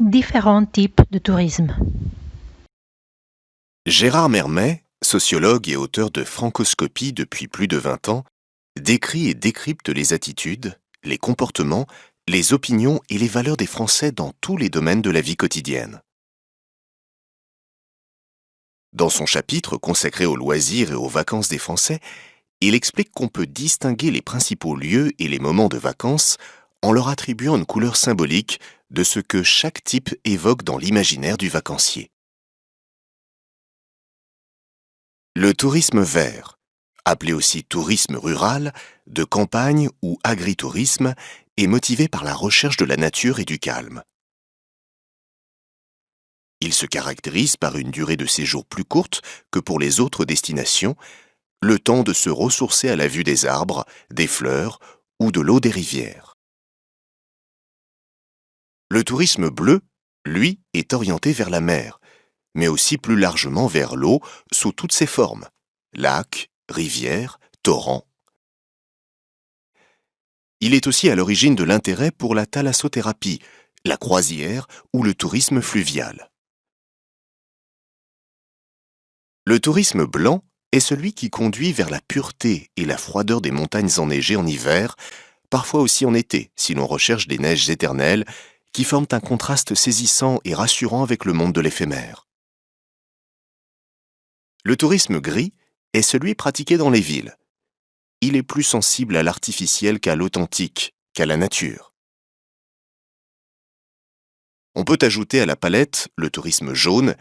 Différents types de tourisme. Gérard Mermet, sociologue et auteur de Francoscopie depuis plus de 20 ans, décrit et décrypte les attitudes, les comportements, les opinions et les valeurs des Français dans tous les domaines de la vie quotidienne. Dans son chapitre consacré aux loisirs et aux vacances des Français, il explique qu'on peut distinguer les principaux lieux et les moments de vacances en leur attribuant une couleur symbolique de ce que chaque type évoque dans l'imaginaire du vacancier. Le tourisme vert, appelé aussi tourisme rural, de campagne ou agritourisme, est motivé par la recherche de la nature et du calme. Il se caractérise par une durée de séjour plus courte que pour les autres destinations, le temps de se ressourcer à la vue des arbres, des fleurs ou de l'eau des rivières. Le tourisme bleu, lui, est orienté vers la mer, mais aussi plus largement vers l'eau sous toutes ses formes, lacs, rivières, torrents. Il est aussi à l'origine de l'intérêt pour la thalassothérapie, la croisière ou le tourisme fluvial. Le tourisme blanc est celui qui conduit vers la pureté et la froideur des montagnes enneigées en hiver, parfois aussi en été, si l'on recherche des neiges éternelles qui forment un contraste saisissant et rassurant avec le monde de l'éphémère. Le tourisme gris est celui pratiqué dans les villes. Il est plus sensible à l'artificiel qu'à l'authentique, qu'à la nature. On peut ajouter à la palette le tourisme jaune,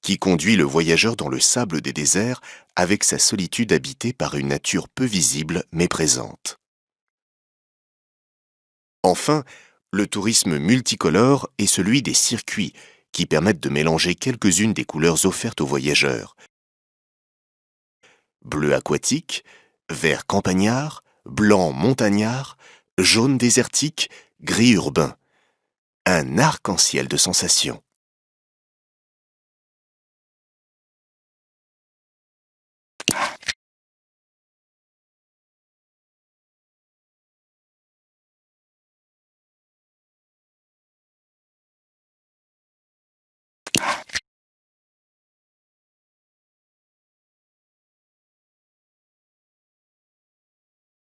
qui conduit le voyageur dans le sable des déserts avec sa solitude habitée par une nature peu visible mais présente. Enfin, le tourisme multicolore est celui des circuits, qui permettent de mélanger quelques-unes des couleurs offertes aux voyageurs. Bleu aquatique, vert campagnard, blanc montagnard, jaune désertique, gris urbain. Un arc-en-ciel de sensations.